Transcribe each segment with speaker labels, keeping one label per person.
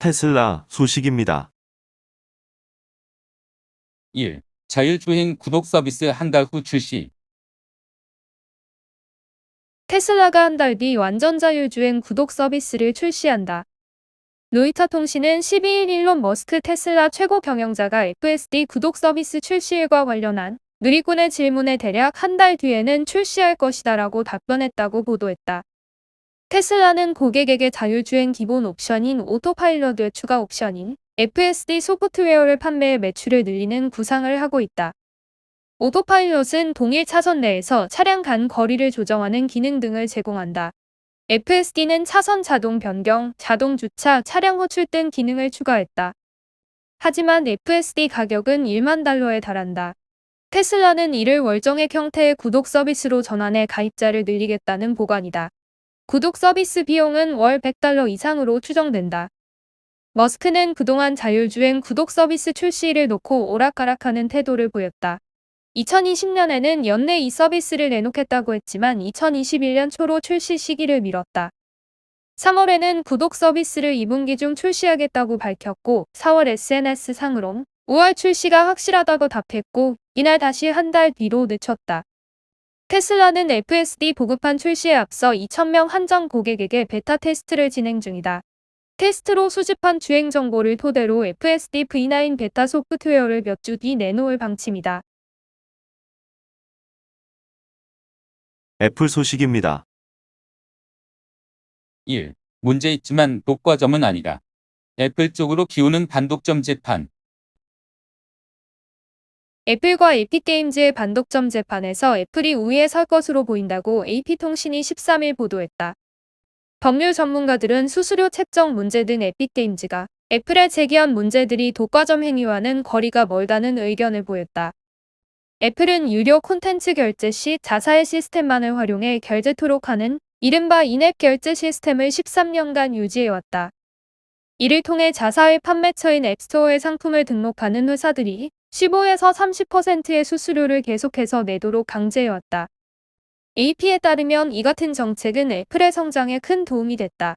Speaker 1: 테슬라 소식입니다.
Speaker 2: 1. 자율주행 구독 서비스 한 달 후 출시.
Speaker 3: 테슬라가 한 달 뒤 완전 자율주행 구독 서비스를 출시한다. 로이터 통신은 12일 일론 머스크 테슬라 최고 경영자가 FSD 구독 서비스 출시일과 관련한 누리꾼의 질문에 대략 한 달 뒤에는 출시할 것이다라고 답변했다고 보도했다. 테슬라는 고객에게 자율주행 기본 옵션인 오토파일럿의 추가 옵션인 FSD 소프트웨어를 판매해 매출을 늘리는 구상을 하고 있다. 오토파일럿은 동일 차선 내에서 차량 간 거리를 조정하는 기능 등을 제공한다. FSD는 차선 자동 변경, 자동 주차, 차량 호출 등 기능을 추가했다. 하지만 FSD 가격은 1만 달러에 달한다. 테슬라는 이를 월정액 형태의 구독 서비스로 전환해 가입자를 늘리겠다는 보관이다. 구독 서비스 비용은 월 100달러 이상으로 추정된다. 머스크는 그동안 자율주행 구독 서비스 출시를 놓고 오락가락하는 태도를 보였다. 2020년에는 연내 이 서비스를 내놓겠다고 했지만 2021년 초로 출시 시기를 미뤘다. 3월에는 구독 서비스를 2분기 중 출시하겠다고 밝혔고 4월 SNS상으론 5월 출시가 확실하다고 답했고 이날 다시 한 달 뒤로 늦췄다. 테슬라는 FSD 보급판 출시에 앞서 2,000명 한정 고객에게 베타 테스트를 진행 중이다. 테스트로 수집한 주행 정보를 토대로 FSD V9 베타 소프트웨어를 몇 주 뒤 내놓을 방침이다.
Speaker 1: 애플 소식입니다.
Speaker 2: 1. 문제 있지만 독과점은 아니다. 애플 쪽으로 기우는 반독점 재판.
Speaker 3: 애플과 에픽게임즈의 반독점 재판에서 애플이 우위에 설 것으로 보인다고 AP통신이 13일 보도했다. 법률 전문가들은 수수료 책정 문제 등 에픽게임즈가 애플에 제기한 문제들이 독과점 행위와는 거리가 멀다는 의견을 보였다. 애플은 유료 콘텐츠 결제 시 자사의 시스템만을 활용해 결제토록 하는 이른바 인앱 결제 시스템을 13년간 유지해왔다. 이를 통해 자사의 판매처인 앱스토어에 상품을 등록하는 회사들이 15에서 30%의 수수료를 계속해서 내도록 강제해왔다. AP에 따르면 이 같은 정책은 애플의 성장에 큰 도움이 됐다.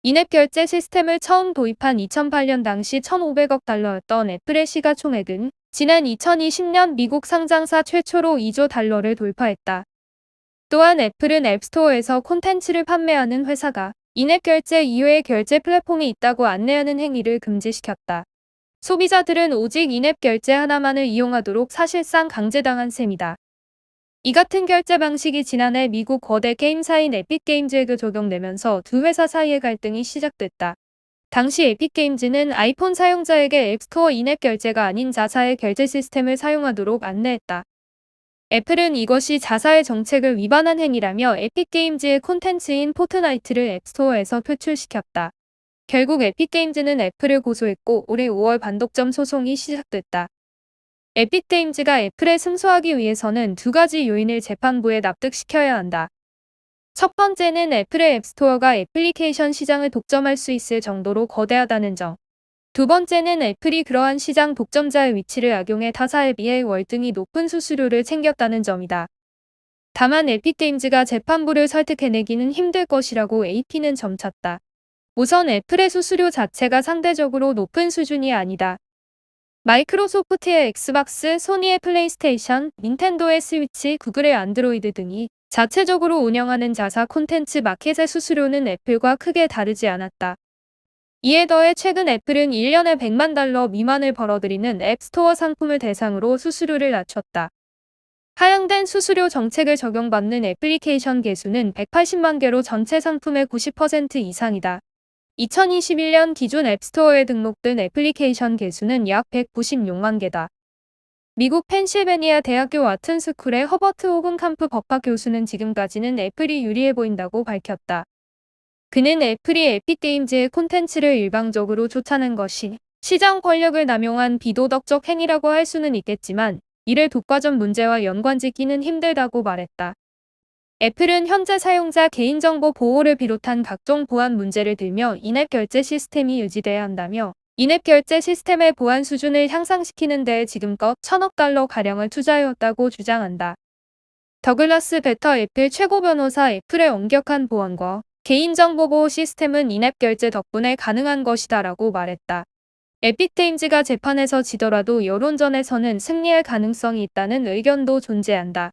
Speaker 3: 인앱 결제 시스템을 처음 도입한 2008년 당시 1,500억 달러였던 애플의 시가총액은 지난 2020년 미국 상장사 최초로 2조 달러를 돌파했다. 또한 애플은 앱스토어에서 콘텐츠를 판매하는 회사가 인앱 결제 이외의 결제 플랫폼이 있다고 안내하는 행위를 금지시켰다. 소비자들은 오직 인앱 결제 하나만을 이용하도록 사실상 강제당한 셈이다. 이 같은 결제 방식이 지난해 미국 거대 게임사인 에픽게임즈에게 적용되면서 두 회사 사이의 갈등이 시작됐다. 당시 에픽게임즈는 아이폰 사용자에게 앱스토어 인앱 결제가 아닌 자사의 결제 시스템을 사용하도록 안내했다. 애플은 이것이 자사의 정책을 위반한 행위라며 에픽게임즈의 콘텐츠인 포트나이트를 앱스토어에서 퇴출시켰다. 결국 에픽게임즈는 애플을 고소했고 올해 5월 반독점 소송이 시작됐다. 에픽게임즈가 애플에 승소하기 위해서는 두 가지 요인을 재판부에 납득시켜야 한다. 첫 번째는 애플의 앱스토어가 애플리케이션 시장을 독점할 수 있을 정도로 거대하다는 점. 두 번째는 애플이 그러한 시장 독점자의 위치를 악용해 타사에 비해 월등히 높은 수수료를 챙겼다는 점이다. 다만 에픽게임즈가 재판부를 설득해내기는 힘들 것이라고 AP는 점찼다. 우선 애플의 수수료 자체가 상대적으로 높은 수준이 아니다. 마이크로소프트의 엑스박스, 소니의 플레이스테이션, 닌텐도의 스위치, 구글의 안드로이드 등이 자체적으로 운영하는 자사 콘텐츠 마켓의 수수료는 애플과 크게 다르지 않았다. 이에 더해 최근 애플은 1년에 100만 달러 미만을 벌어들이는 앱스토어 상품을 대상으로 수수료를 낮췄다. 하향된 수수료 정책을 적용받는 애플리케이션 개수는 180만 개로 전체 상품의 90% 이상이다. 2021년 기준 앱스토어에 등록된 애플리케이션 개수는 약 196만 개다. 미국 펜실베니아 대학교 와튼스쿨의 허버트 호근캄프 법학 교수는 지금까지는 애플이 유리해 보인다고 밝혔다. 그는 애플이 에픽게임즈의 콘텐츠를 일방적으로 쫓아낸 것이 시장 권력을 남용한 비도덕적 행위라고 할 수는 있겠지만 이를 독과점 문제와 연관짓기는 힘들다고 말했다. 애플은 현재 사용자 개인정보 보호를 비롯한 각종 보안 문제를 들며 인앱 결제 시스템이 유지돼야 한다며 인앱 결제 시스템의 보안 수준을 향상시키는 데에 지금껏 1,000억 달러가량을 투자해왔다고 주장한다. 더글라스 베터 애플 최고 변호사 애플의 엄격한 보안과 개인정보보호 시스템은 인앱 결제 덕분에 가능한 것이다라고 말했다. 에픽게임즈가 재판에서 지더라도 여론전에서는 승리할 가능성이 있다는 의견도 존재한다.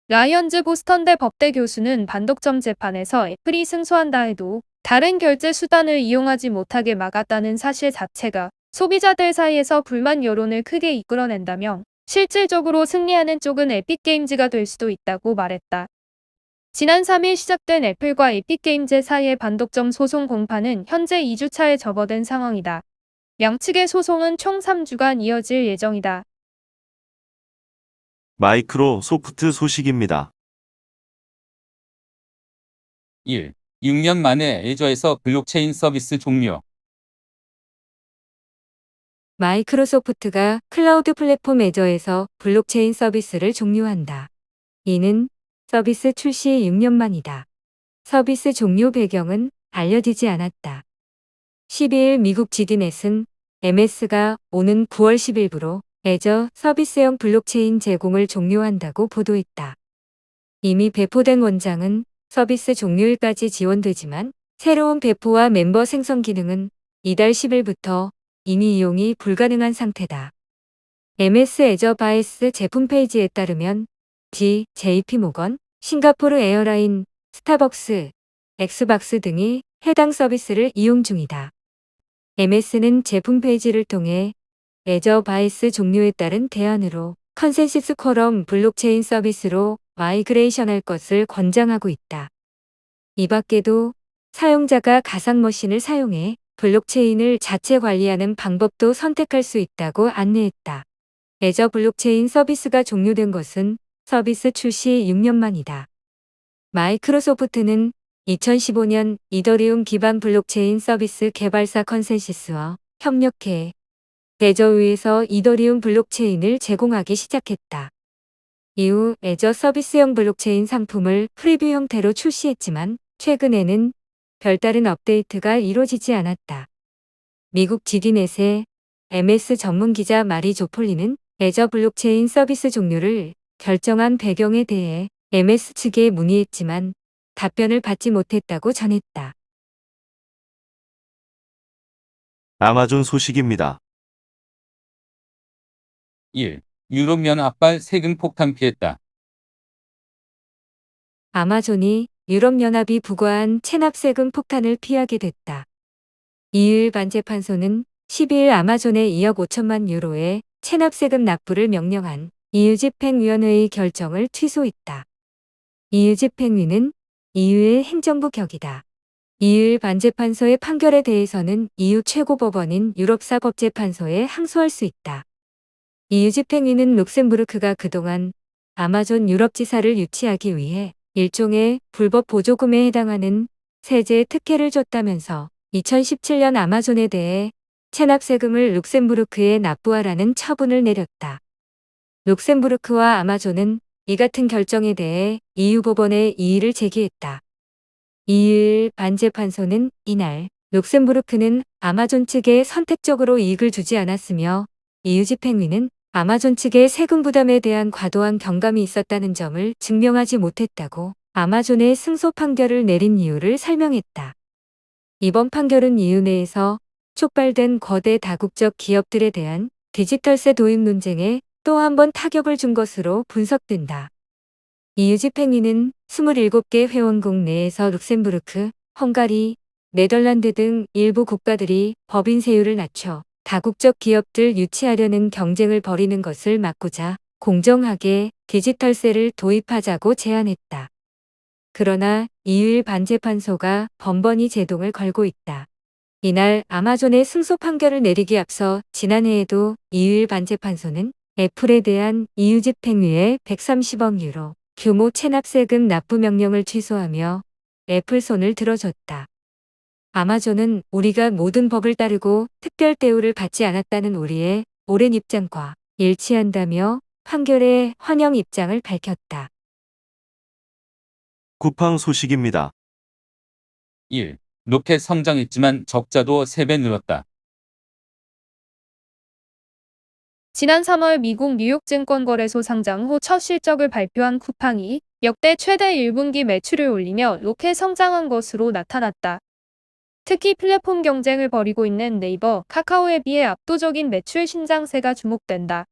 Speaker 3: 라이언즈 보스턴대 법대 교수는 반독점 재판에서 애플이 승소한다 해도 다른 결제 수단을 이용하지 못하게 막았다는 사실 자체가 소비자들 사이에서 불만 여론을 크게 이끌어낸다며 실질적으로 승리하는 쪽은 에픽게임즈가 될 수도 있다고 말했다. 지난 3일 시작된 애플과 에픽게임즈 사이의 반독점 소송 공판은 현재 2주차에 접어든 상황이다. 양측의 소송은 총 3주간 이어질 예정이다.
Speaker 1: 마이크로소프트 소식입니다.
Speaker 2: 1. 6년 만에 애저에서 블록체인 서비스 종료.
Speaker 4: 마이크로소프트가 클라우드 플랫폼 애저에서 블록체인 서비스를 종료한다. 이는 서비스 출시 6년 만이다. 서비스 종료 배경은 알려지지 않았다. 12일 미국 지디넷은 MS가 오는 9월 10일부로 애저 서비스형 블록체인 제공을 종료한다고 보도했다. 이미 배포된 원장은 서비스 종료일까지 지원되지만 새로운 배포와 멤버 생성 기능은 이달 10일부터 이미 이용이 불가능한 상태다. MS 애저 바이스 제품 페이지에 따르면 JP 모건, 싱가포르 에어라인, 스타벅스, 엑스박스 등이 해당 서비스를 이용 중이다. MS는 제품 페이지를 통해 애저 바이스 종료에 따른 대안으로 컨센시스 쿼럼 블록체인 서비스로 마이그레이션할 것을 권장하고 있다. 이 밖에도 사용자가 가상 머신을 사용해 블록체인을 자체 관리하는 방법도 선택할 수 있다고 안내했다. 애저 블록체인 서비스가 종료된 것은 서비스 출시 6년 만이다. 마이크로소프트는 2015년 이더리움 기반 블록체인 서비스 개발사 컨센시스와 협력해 애저 위에서 이더리움 블록체인을 제공하기 시작했다. 이후 애저 서비스형 블록체인 상품을 프리뷰 형태로 출시했지만 최근에는 별다른 업데이트가 이루어지지 않았다. 미국 지디넷의 MS 전문 기자 마리 조폴리는 애저 블록체인 서비스 종료를 결정한 배경에 대해 MS 측에 문의했지만 답변을 받지 못했다고 전했다.
Speaker 1: 아마존 소식입니다.
Speaker 2: 1. 유럽면 앞발 세금 폭탄 피했다.
Speaker 4: 아마존이 유럽연합이 부과한 체납세금 폭탄을 피하게 됐다. EU 반재판소는 12일 아마존에 2억 5천만 유로의 체납세금 납부를 명령한 EU 집행위원회의 결정을 취소했다. EU 집행위는 EU의 행정부 격이다. EU 반재판소의 판결에 대해서는 EU 최고법원인 유럽사법재판소에 항소할 수 있다. EU 집행위는 룩셈부르크가 그동안 아마존 유럽지사를 유치하기 위해 일종의 불법 보조금에 해당하는 세제 특혜를 줬다면서 2017년 아마존에 대해 체납세금을 룩셈부르크에 납부하라는 처분을 내렸다. 룩셈부르크와 아마존은 이 같은 결정에 대해 EU 법원에 이의를 제기했다. EU 반재판소는 이날 룩셈부르크는 아마존 측에 선택적으로 이익을 주지 않았으며 EU 집행위는 아마존 측의 세금 부담에 대한 과도한 경감이 있었다는 점을 증명하지 못했다고 아마존의 승소 판결을 내린 이유를 설명했다. 이번 판결은 EU 내에서 촉발된 거대 다국적 기업들에 대한 디지털세 도입 논쟁에 또 한 번 타격을 준 것으로 분석된다. EU 집행위는 27개 회원국 내에서 룩셈부르크, 헝가리, 네덜란드 등 일부 국가들이 법인 세율을 낮춰 다국적 기업들 유치하려는 경쟁을 벌이는 것을 막고자 공정하게 디지털세를 도입하자고 제안했다. 그러나 EU 반재판소가 번번이 제동을 걸고 있다. 이날 아마존의 승소 판결을 내리기 앞서 지난해에도 EU 반재판소는 애플에 대한 EU 집행위의 130억 유로 규모 체납세금 납부 명령을 취소하며 애플 손을 들어줬다. 아마존은 우리가 모든 법을 따르고 특별 대우를 받지 않았다는 우리의 오랜 입장과 일치한다며 판결에 환영 입장을 밝혔다.
Speaker 1: 쿠팡 소식입니다.
Speaker 2: 1. 로켓 성장했지만 적자도 3배 늘었다.
Speaker 3: 지난 3월 미국 뉴욕 증권거래소 상장 후 첫 실적을 발표한 쿠팡이 역대 최대 1분기 매출을 올리며 로켓 성장한 것으로 나타났다. 특히 플랫폼 경쟁을 벌이고 있는 네이버, 카카오에 비해 압도적인 매출 신장세가 주목된다.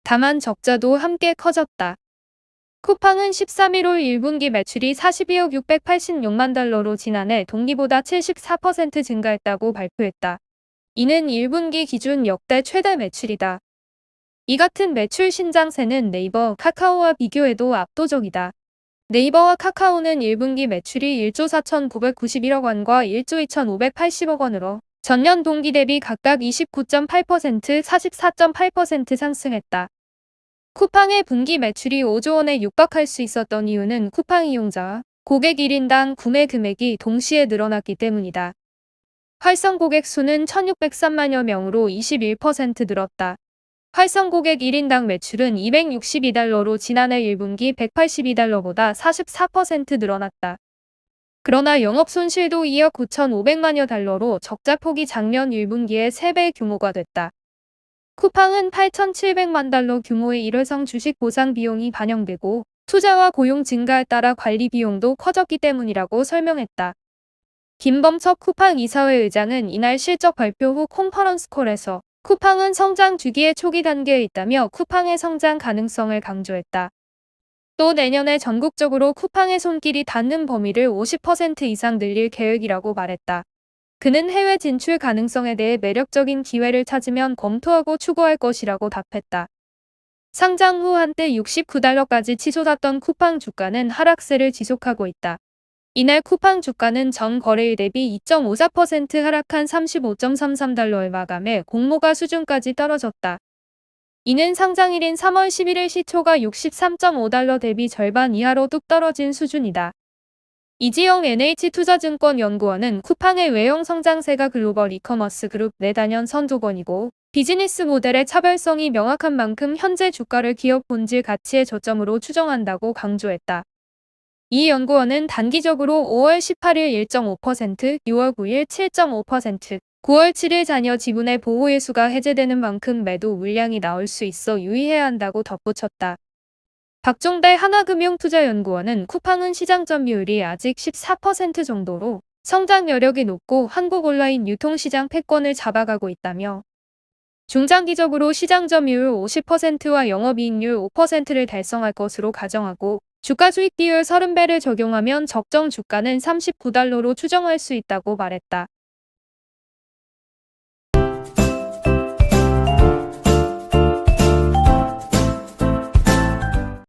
Speaker 3: 다만 적자도 함께 커졌다. 쿠팡은 13일 올 1분기 매출이 42억 686만 달러로 지난해 동기보다 74% 증가했다고 발표했다. 이는 1분기 기준 역대 최대 매출이다. 이 같은 매출 신장세는 네이버, 카카오와 비교해도 압도적이다. 네이버와 카카오는 1분기 매출이 1조 4,991억 원과 1조 2,580억 원으로 전년 동기 대비 각각 29.8%, 44.8% 상승했다. 쿠팡의 분기 매출이 5조 원에 육박할 수 있었던 이유는 쿠팡 이용자와 고객 1인당 구매 금액이 동시에 늘어났기 때문이다. 활성 고객 수는 1,603만여 명으로 21% 늘었다. 활성 고객 1인당 매출은 262달러로 지난해 1분기 182달러보다 44% 늘어났다. 그러나 영업 손실도 2억 9,500만여 달러로 적자 폭이 작년 1분기의 3배 규모가 됐다. 쿠팡은 8,700만 달러 규모의 일회성 주식 보상 비용이 반영되고 투자와 고용 증가에 따라 관리 비용도 커졌기 때문이라고 설명했다. 김범석 쿠팡 이사회 의장은 이날 실적 발표 후 컨퍼런스 콜에서 쿠팡은 성장 주기의 초기 단계에 있다며 쿠팡의 성장 가능성을 강조했다. 또 내년에 전국적으로 쿠팡의 손길이 닿는 범위를 50% 이상 늘릴 계획이라고 말했다. 그는 해외 진출 가능성에 대해 매력적인 기회를 찾으면 검토하고 추구할 것이라고 답했다. 상장 후 한때 69달러까지 치솟았던 쿠팡 주가는 하락세를 지속하고 있다. 이날 쿠팡 주가는 전 거래일 대비 2.54% 하락한 35.33달러에 마감해 공모가 수준까지 떨어졌다. 이는 상장일인 3월 11일 시초가 63.5달러 대비 절반 이하로 뚝 떨어진 수준이다. 이지영 NH투자증권연구원은 쿠팡의 외형 성장세가 글로벌 이커머스 그룹 내단연 선도권이고 비즈니스 모델의 차별성이 명확한 만큼 현재 주가를 기업 본질 가치의 저점으로 추정한다고 강조했다. 이 연구원은 단기적으로 5월 18일 1.5%, 6월 9일 7.5%, 9월 7일 자녀 지분의 보호일수가 해제되는 만큼 매도 물량이 나올 수 있어 유의해야 한다고 덧붙였다. 박종대 하나금융투자연구원은 쿠팡은 시장 점유율이 아직 14% 정도로 성장 여력이 높고 한국 온라인 유통시장 패권을 잡아가고 있다며 중장기적으로 시장 점유율 50%와 영업이익률 5%를 달성할 것으로 가정하고 주가 수익 비율 30배를 적용하면 적정 주가는 39달러로 추정할 수 있다고 말했다.